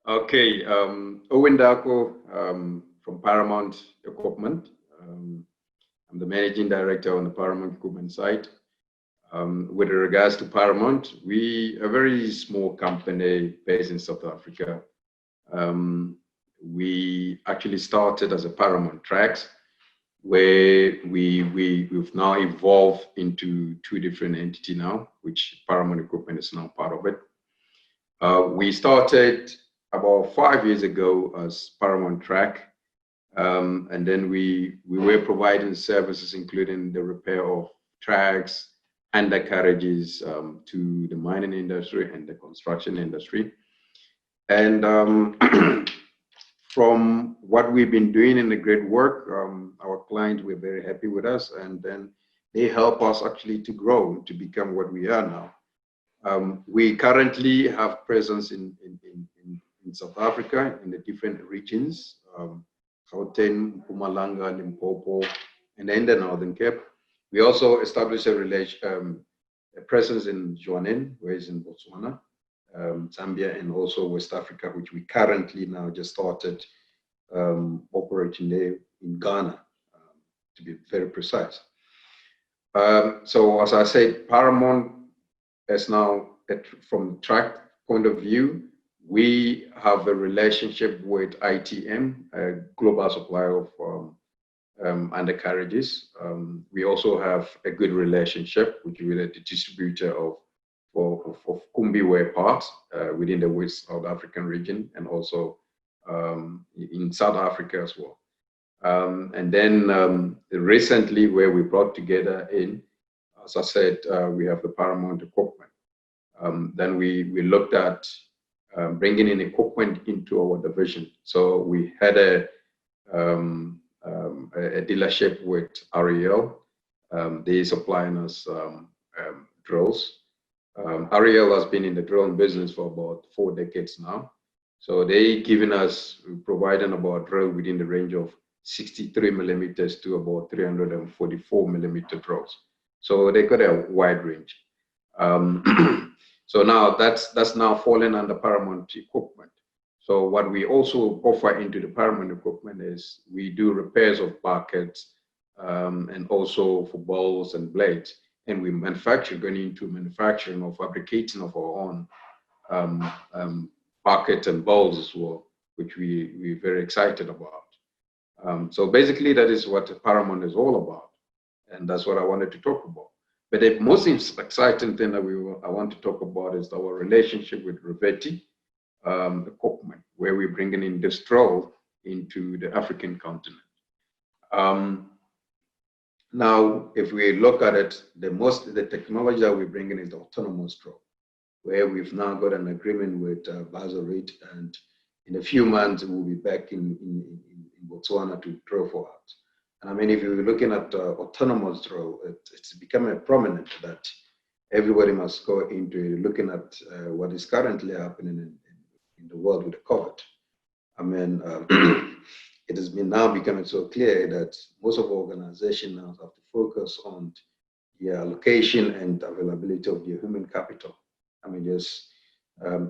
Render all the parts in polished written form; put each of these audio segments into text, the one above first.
Okay, Owen Darko from Paramount Equipment. I'm the managing director on the Paramount Equipment side. With regards to Paramount, we are a very small company based in South Africa. We actually started as a Paramount Tracks, where we've now evolved into two different entities now, which Paramount Equipment is now part of it. We started about 5 years ago as Paramount Track, and then we were providing services including the repair of tracks, undercarriages to the mining industry and the construction industry. And from what we've been doing in the great work, our clients were very happy with us, and then they help us actually to grow to become what we are now. We currently have presence in South Africa in the different regions, Gauteng, Mpumalanga, Limpopo, and in the Northern Cape. We also established a presence in Johannesburg, where is in Botswana, Zambia, and also West Africa, which we currently now just started operating there in Ghana, to be very precise. So as I said, Paramount is now, from track point of view, we have a relationship with ITM, a global supplier of undercarriages. We also have a good relationship with the distributor of Kumbi wear parts within the West South African region, and also in South Africa as well. And then recently, where we brought together in, as I said, we have the Paramount Equipment. Then we looked at bringing in equipment into our division. So we had a dealership with REL. They supplying us drills. REL has been in the drone business for about 4 decades now. So they giving us, providing about drill within the range of 63 millimeters to about 344 millimeter drills. So they got a wide range. So now that's now falling under Paramount Equipment. So what we also offer into the Paramount Equipment is we do repairs of buckets and also for balls and blades. And we manufacture, going into manufacturing or fabricating of our own buckets and bowls as well, which we're very excited about. So basically that is what Paramount is all about. And that's what I wanted to talk about. But the most exciting thing that I want to talk about is our relationship with Rivetti Equipment, where we're bringing in this drill into the African continent. Now, if we look at it, the technology that we're bringing is the autonomous drill, where we've now got an agreement with Bazarit, and in a few months we'll be back in Botswana to drill for us. I mean, if you're looking at autonomous drill, it's becoming prominent that everybody must go into looking at what is currently happening in the world with the COVID. I mean, it has been now becoming so clear that most of organizations now have to focus on the allocation and availability of your human capital. I mean, just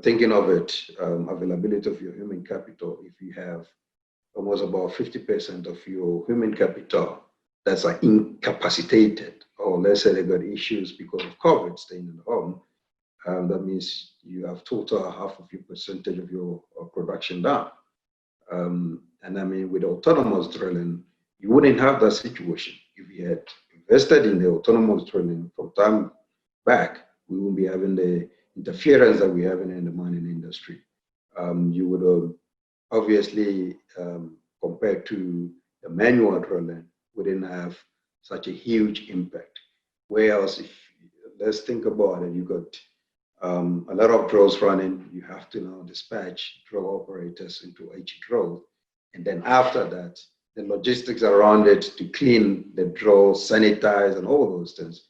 thinking of it, availability of your human capital, if you have almost about 50% of your human capital that's incapacitated, or let's say they got issues because of COVID, staying in the home, that means you have total half of your percentage of your production down. And I mean, with autonomous drilling, you wouldn't have that situation. If you had invested in the autonomous drilling from time back, we wouldn't be having the interference that we're having in the mining industry. You would have obviously, compared to the manual drilling, we didn't have such a huge impact. Whereas, let's think about it, you got a lot of drills running, you have to now dispatch drill operators into each drill. And then after that, the logistics around it to clean the drill, sanitize, and all those things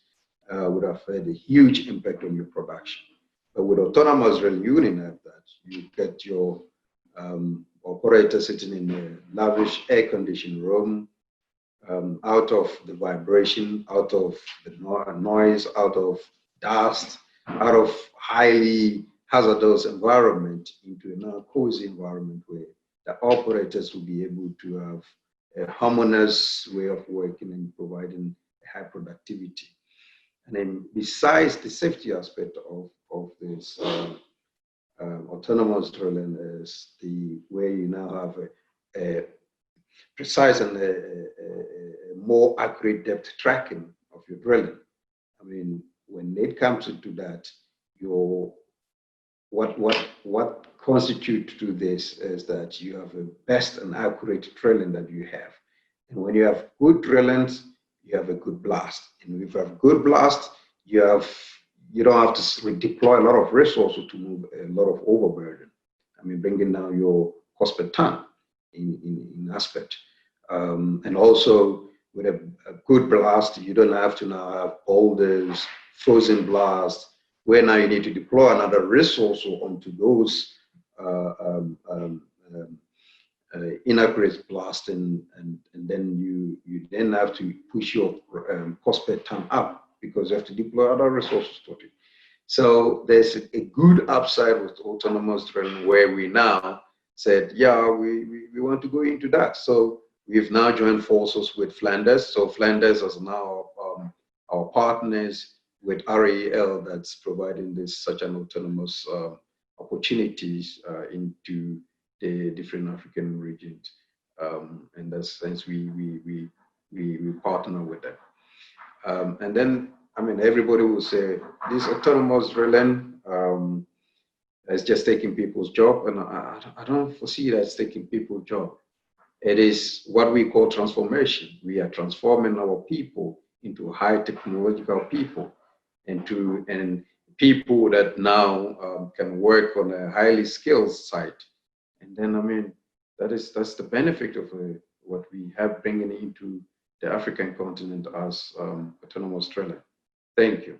would have had a huge impact on your production. But with autonomous drilling, you wouldn't have that. You get your operator sitting in a lavish air-conditioned room, out of the vibration, out of the noise, out of dust, out of high hazardous environment into a now cozy environment where the operators will be able to have a harmonious way of working and providing high productivity. And then besides the safety aspect of this autonomous drilling is the way you now have a precise and a more accurate depth tracking of your drilling. I mean, when it comes to that, your what constitutes to this is that you have a best and accurate drilling that you have. And when you have good drillings, you have a good blast. And if you have good blast, you don't have to redeploy a lot of resources to move a lot of overburden. I mean, bringing down your cost per ton in aspect. And also with a good blast, you don't have to now have all those frozen blasts where now you need to deploy another resource onto those inaccurate blast, and then you then have to push your cost per ton up because you have to deploy other resources to it. So there's a good upside with autonomous drilling where we now said, yeah, we want to go into that. So we've now joined forces with Flanders. So Flanders is now our partners with RAL that's providing this such an autonomous opportunities into the different African regions. And that's since we partner with them. And then, I mean, everybody will say this autonomous drilling is just taking people's job, and I don't foresee that it's taking people's job. It is what we call transformation. We are transforming our people into high technological people, and people that now can work on a highly skilled site. And then, I mean, that's the benefit of what we have bringing into the African continent as autonomous drilling. Thank you.